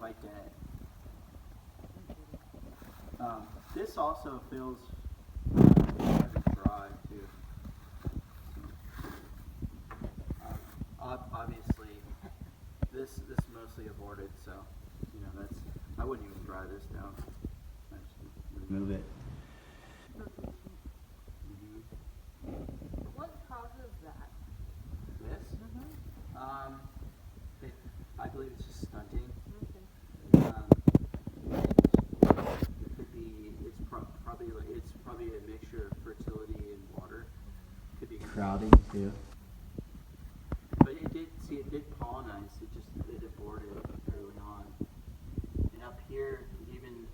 quite dead. This also feels dry too. Obviously, this mostly aborted, so that's, I wouldn't even dry this down. I just remove it. What causes that? This? I believe it's just stunting. Okay. It could be. It's probably a mixture of fertility and water. Could be crowding too. But it did pollinize. It aborted early on. And up here, even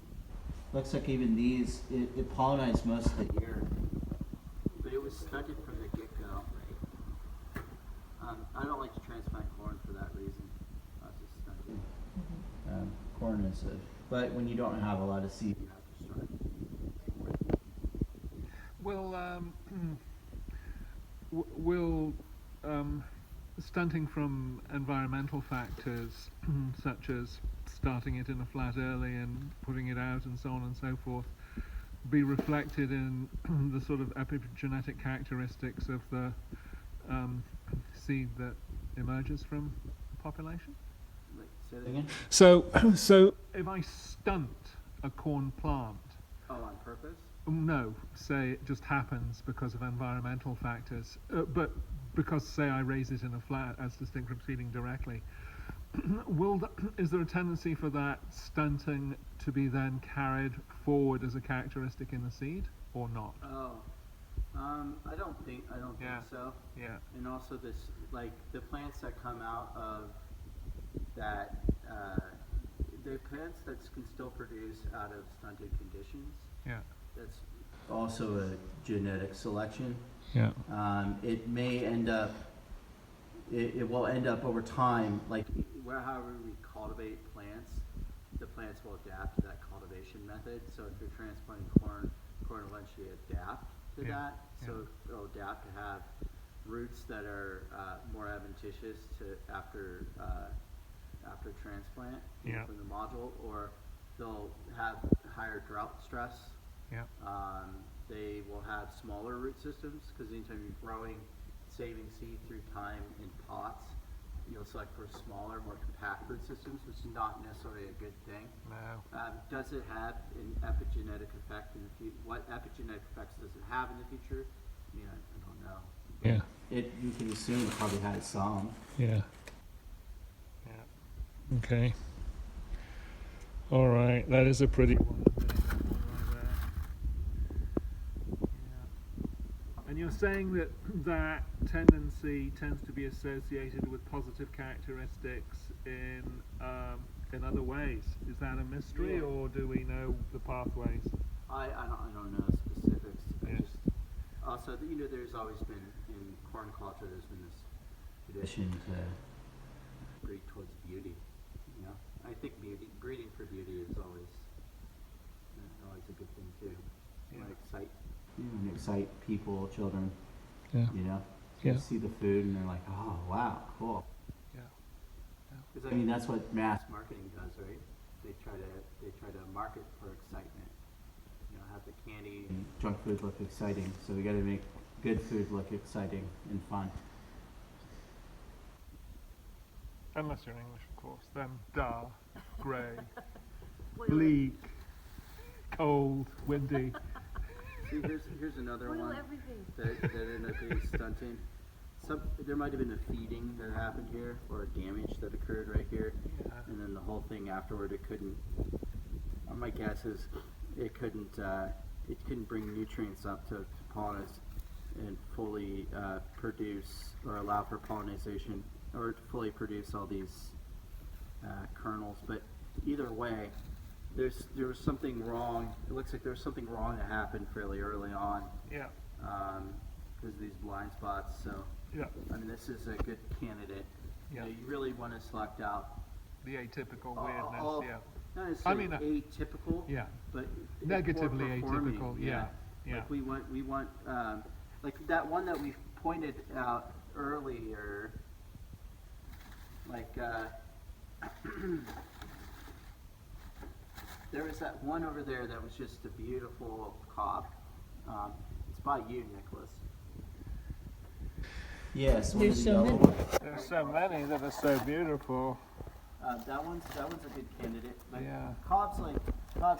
looks like even these it pollinized most of the year. But it was stunted from the get-go. I don't like to transplant corn for that reason. Just stunted. Corn is but when you don't have a lot of seed, you have to start. Will stunting from environmental factors such as starting it in a flat early and putting it out and so on and so forth be reflected in the sort of epigenetic characteristics of the seed that emerges from the population? Say that again? So if I stunt a corn plant, on purpose? no, say it just happens because of environmental factors, but because, say, I raise it in a flat as distinct from seeding directly, is there a tendency for that stunting to be then carried forward as a characteristic in the seed, or not? Oh, I don't think so. Yeah. And also this, like the plants that come out of that, the plants that can still produce out of stunted conditions. Yeah. That's also a genetic selection. Yeah. It may end up, it will end up over time, like however we cultivate plants, the plants will adapt to that cultivation method. So if you're transplanting corn will eventually adapt to that. So it'll adapt to have roots that are more adventitious to after transplant from the module, or they'll have higher drought stress. Yeah. They will have smaller root systems because anytime you're growing, saving seed through time in pots, you'll select for smaller, more compact root systems, which is not necessarily a good thing. No. Does it have an epigenetic effect in the future? What epigenetic effects does it have in the future? I mean, I don't know. Yeah. You can assume it probably had some. Yeah. Yeah. Okay. All right. That is a pretty one. And you're saying that that tendency tends to be associated with positive characteristics in other ways. Is that a mystery, or do we know the pathways? I don't know specifics. Yeah. I just also there's always been in corn culture there's been this tradition to breed towards beauty. I think breeding for beauty is always a good thing too. Excite people, children. Yeah. They see the food and they're like, oh wow, cool. Yeah. Because I mean that's what mass marketing does, right? They try to market for excitement. Have the candy and junk food look exciting. So we got to make good food look exciting and fun. Unless you're English, of course. Then dull, grey, bleak, cold, windy. See, here's another one everything. that ended up being stunting. There might have been a feeding that happened here, or a damage that occurred right here, and then the whole thing afterward, it couldn't. My guess is it couldn't bring nutrients up to pollinize and fully produce or allow for pollination, or to fully produce all these kernels. But either way, there was something wrong. It looks like there was something wrong that happened fairly early on. Yeah. Because of these blind spots. So Yeah. I mean, this is a good candidate. Yeah. You really want to select out The atypical weirdness. Yeah. not necessarily atypical. Yeah. But Negatively performing. atypical. Yeah. Yeah. Like we want like that one that we pointed out earlier. Like There was that one over there that was just a beautiful cob. It's by you, Nicholas. Yes, one of There's the so yellow many. ones. There's so many that are so beautiful. That one's a good candidate. But Yeah. cobs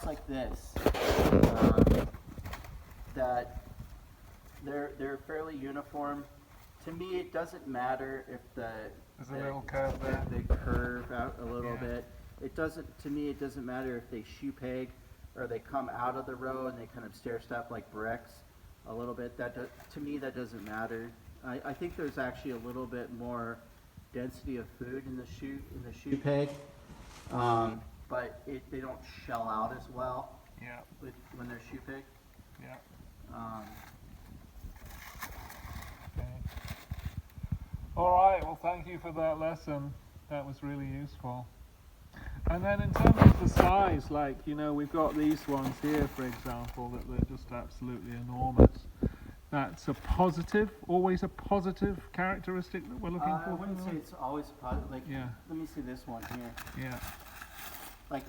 like this, that they're fairly uniform. To me, it doesn't matter if There's a little curve there. they curve out a little Yeah. bit. It doesn't matter if they shoe peg or they come out of the row and they kind of stair step like bricks a little bit. To me, that doesn't matter. I think there's actually a little bit more density of food in the shoe peg, but they don't shell out as well Yeah. when they're shoe peg. Yeah. Um, Okay. All right. Well, thank you for that lesson. That was really useful. And then in terms of the size, like, you know, we've got these ones here, for example, that they're just absolutely enormous. That's a positive, always a positive characteristic that we're looking I for. wouldn't say it's always positive. Like, Yeah. let me see this one here. Yeah. Like,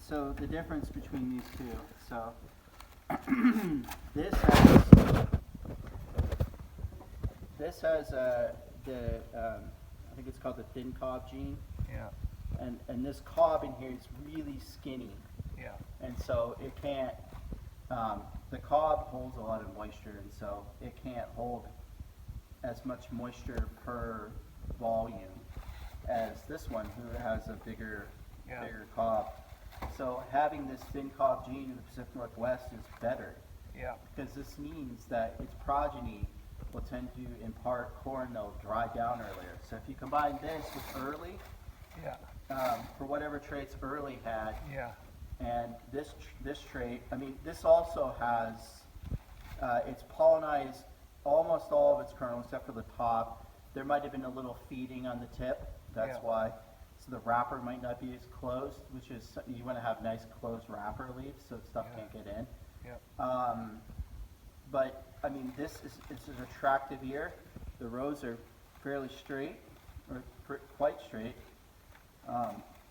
so the difference between these two. So this has I think it's called the thin cob gene, Yeah. and this cob in here is really skinny, Yeah. and so it can't. The cob holds a lot of moisture, and so it can't hold as much moisture per volume as this one, who has a bigger cob. So having this thin cob gene in the Pacific Northwest is better, Yeah. because this means that its progeny will tend to impart corn that'll dry down earlier. So if you combine this with early, Yeah. for whatever traits early had, Yeah. and this trait, I mean, this also has, it's pollinized almost all of its kernels except for the top. There might have been a little feeding on the tip, that's Yeah. why. So the wrapper might not be as closed, which is, you want to have nice closed wrapper leaves so stuff Yeah. can't get in. Yeah. But I mean, it's an attractive ear. The rows are fairly straight, or quite straight.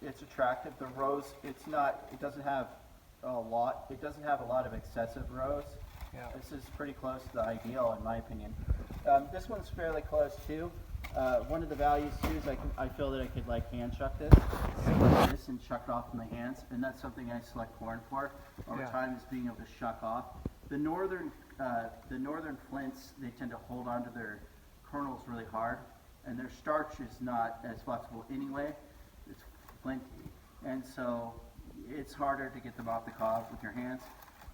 It's attractive. The rows, it doesn't have a lot of excessive rows. Yeah. This is pretty close to the ideal in my opinion. This one's fairly close too. One of the values too is I feel that I could like hand chuck this, and chuck it off in my hands, and that's something I select corn for over Yeah. time, is being able to shuck off. The northern flints, they tend to hold onto their kernels really hard, and their starch is not as flexible anyway. It's flinty, and so it's harder to get them off the cob with your hands.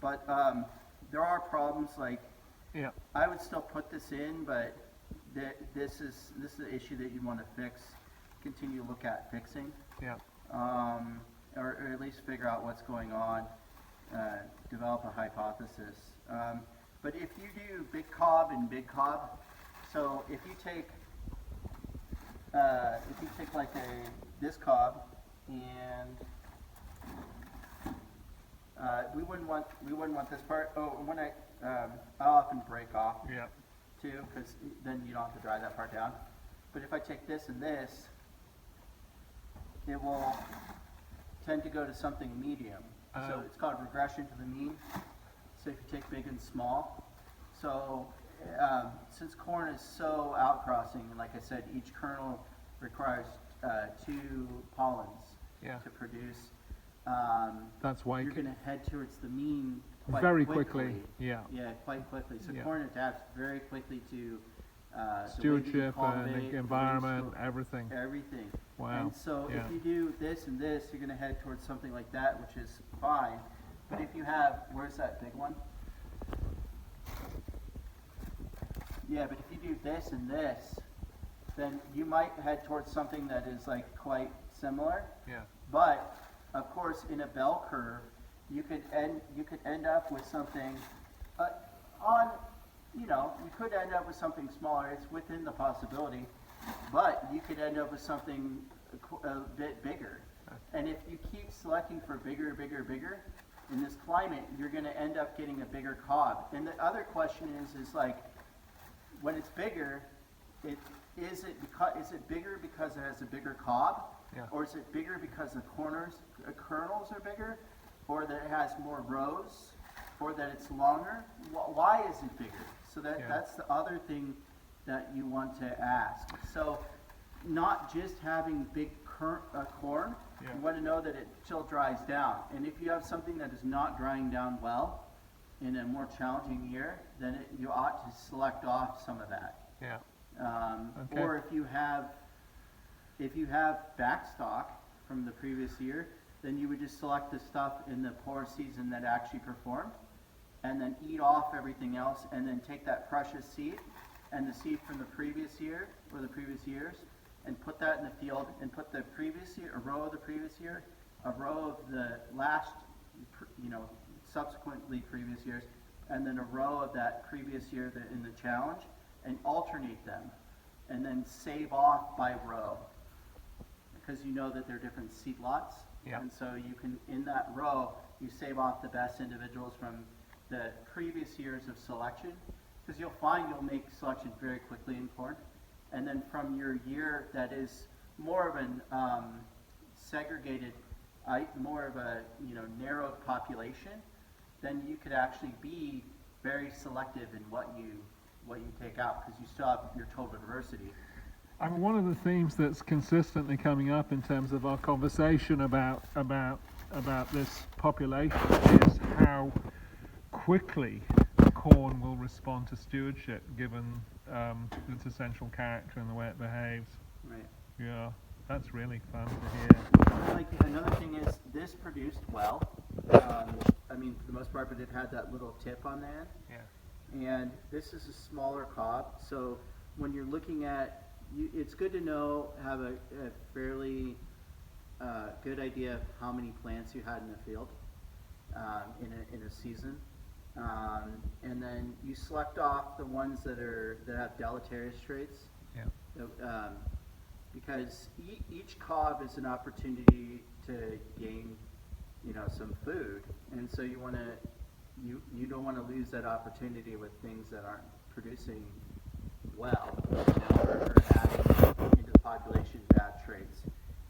But there are problems, like Yeah. I would still put this in, but this is an issue that you want to fix. Continue to look at fixing, Yeah. or at least figure out what's going on. Develop a hypothesis. But if you do big cob and big cob, so if you take like this cob, and we wouldn't want this part. Oh, when I often break off Yeah. too, because then you don't have to dry that part down. But if I take this and this, it will tend to go to something medium. So Oh. it's called regression to the mean. So if you take big and small, so since corn is so outcrossing, and like I said, each kernel requires 2 pollens Yeah. to produce. That's why. You're going to head towards the mean quite Very quickly. Yeah. Yeah, quite quickly. So Yeah. corn adapts very quickly to the way that you Stewardship and cultivate, the way you environment, store everything. everything. Wow. And so Yeah. if you do this and this, you're going to head towards something like that, which is fine. But if you have, where's that big one? Yeah, but if you do this and this, then you might head towards something that is like quite similar. Yeah. But of course, in a bell curve, you could end up with something you could end up with something smaller. It's within the possibility, but you could end up with something a bit bigger. And if you keep selecting for bigger, bigger, bigger, in this climate, you're going to end up getting a bigger cob. And the other question is like, when it's bigger, is it bigger because it has a bigger cob, Yeah. or is it bigger because the kernels are bigger, or that it has more rows, or that it's longer? Why is it bigger? So that's the other thing that you want to ask. So not just having big corn, you want to know that it still dries down. And if you have something that is not drying down well in a more challenging year, then you ought to select off some of that. Yeah. Okay. Or if you have backstock from the previous year, then you would just select the stuff in the poor season that actually performed, and then eat off everything else, and then take that precious seed and the seed from the previous year or the previous years, and put that in the field, and put the previous year, a row of the previous year, a row of the last, subsequently previous years, and then a row of that previous year in the challenge, and alternate them, and then save off by row, because you know that they're different seed lots, and so you can, in that row, you save off the best individuals from the previous years of selection, because you'll find you'll make selection very quickly in corn. And then from your year that is more of an segregated, more of a narrowed population, then you could actually be very selective in what you take out, because you still have your total diversity. One of the themes that's consistently coming up in terms of our conversation about this population is how quickly corn will respond to stewardship, given its essential character and the way it behaves. Right. Yeah, that's really fun to hear. Like, another thing is, this produced well. I mean, for the most part, but it had that little tip on there. Yeah. And this is a smaller cob, so when you're looking at, it's good to have a fairly good idea of how many plants you had in the field in a season. And then you select off the ones that have deleterious traits. Yeah. Because each cob is an opportunity to gain, some food, and so you don't want to lose that opportunity with things that aren't producing well, or adding into the population bad traits.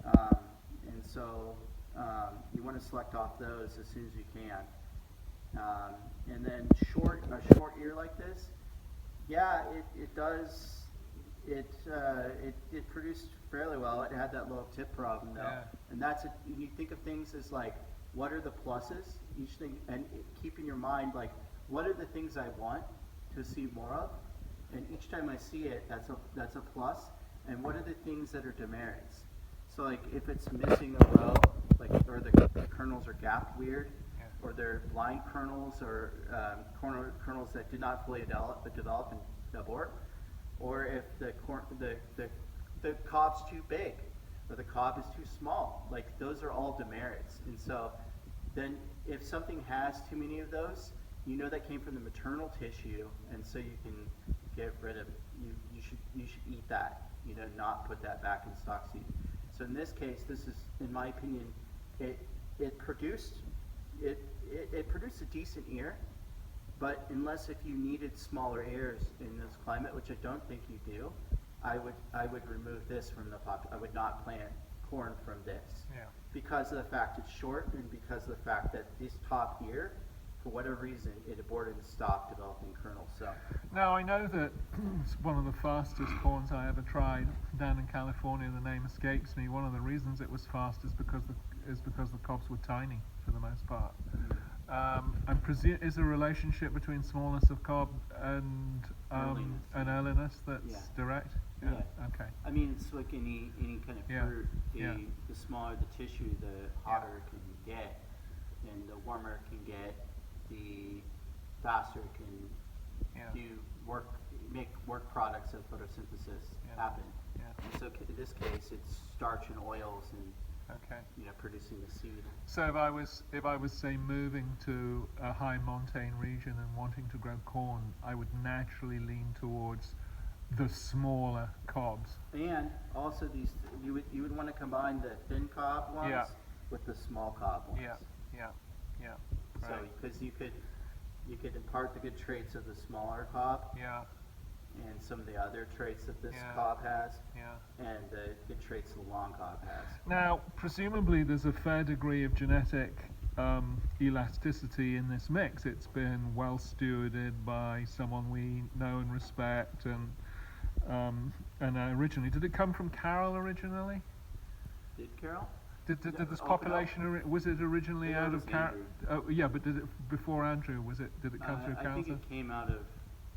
And so you want to select off those as soon as you can. And then a short ear like this, it does. It produced fairly well. It had that little tip problem though, and you think of things as like, what are the pluses? Each thing, and keep in your mind like, what are the things I want to see more of? And each time I see it, that's a plus. And what are the things that are demerits? So like, if it's missing a row, like, or the kernels are gapped weird, or they're blind kernels, or kernels that did not fully develop and abort, or if the cob's too big, or the cob is too small, like, those are all demerits. And so then if something has too many of those, that came from the maternal tissue, and so you can get rid of, you should eat that, not put that back in stock seed. So in this case, this is, in my opinion, it produced a decent ear, but if you needed smaller ears in this climate, which I don't think you do, I would remove this from the I would not plant corn from this. Yeah. Because of the fact it's short, and because of the fact that this top ear, for whatever reason, it aborted and stopped developing kernels. So now I know that it's one of the fastest corns I ever tried down in California. The name escapes me. One of the reasons it was fast is because the cobs were tiny for the most part. I presume, is there a relationship between smallness of cob and earliness that's direct? Yeah. Okay. I mean, it's like any kind of fruit. The smaller the tissue, the hotter it can get, and the warmer it can get, the faster it can make work products of photosynthesis happen. Yeah. And so in this case, it's starch and oils and producing the seed. So if I was say moving to a high montane region and wanting to grow corn, I would naturally lean towards the smaller cobs. And also you would want to combine the thin cob ones with the small cob ones. Yeah. So because you could impart the good traits of the smaller cob. Yeah. And some of the other traits that this cob has, and the good traits the long cob has. Now, presumably there's a fair degree of genetic elasticity in this mix. It's been well stewarded by someone we know and respect, and originally, did it come from Carol originally? Did Carol? Did this Oh, population was it originally Yeah, it out was of Carol? Andrew. Oh, yeah, but did it before Andrew? Did it come through I Carol? think it came out of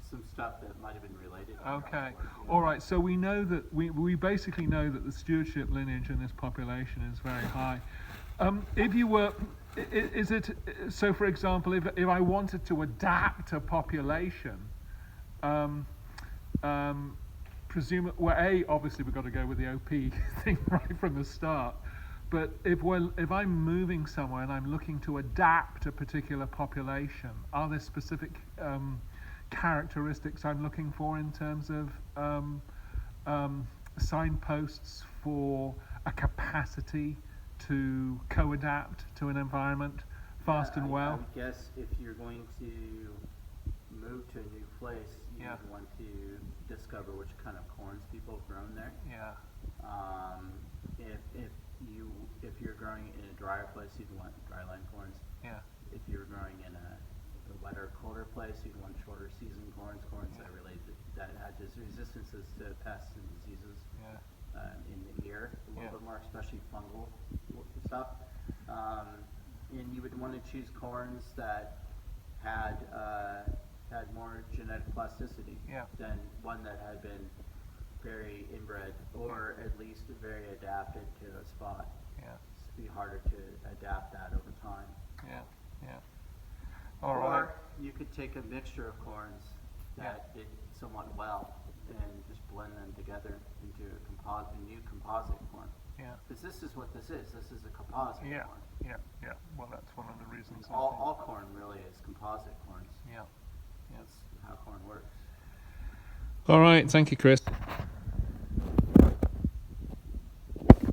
some stuff that might have been related. Okay, all right. So we know that we basically know that the stewardship lineage in this population is very high. If you were, is it so? For example, if I wanted to adapt a population, obviously we've got to go with the OP thing right from the start. But if I'm moving somewhere and I'm looking to adapt a particular population, are there specific characteristics I'm looking for in terms of signposts for a capacity to co-adapt to an environment fast and I well? would guess if you're going to move to a new place, you would want to discover which kind of corns people have grown there. Yeah. If you're growing in a drier place, you'd want dryland corns. Yeah. If you're growing in a wetter, colder place, you'd want shorter season corns that had just resistances to pests and diseases. Yeah. In the ear a little bit more, especially fungal stuff. And you would want to choose corns that had more genetic plasticity than one that had been very inbred or at least very adapted to a spot. Yeah. It'd be harder to adapt that over time. Yeah. Yeah. All right. Or you could take a mixture of corns that did somewhat well and just blend them together into a new composite corn. Yeah. Because this is what this is. This is a composite corn. Yeah. Yeah. Well, that's one of the reasons. All corn really is composite corns. Yeah. That's how corn works. All right. Thank you, Chris.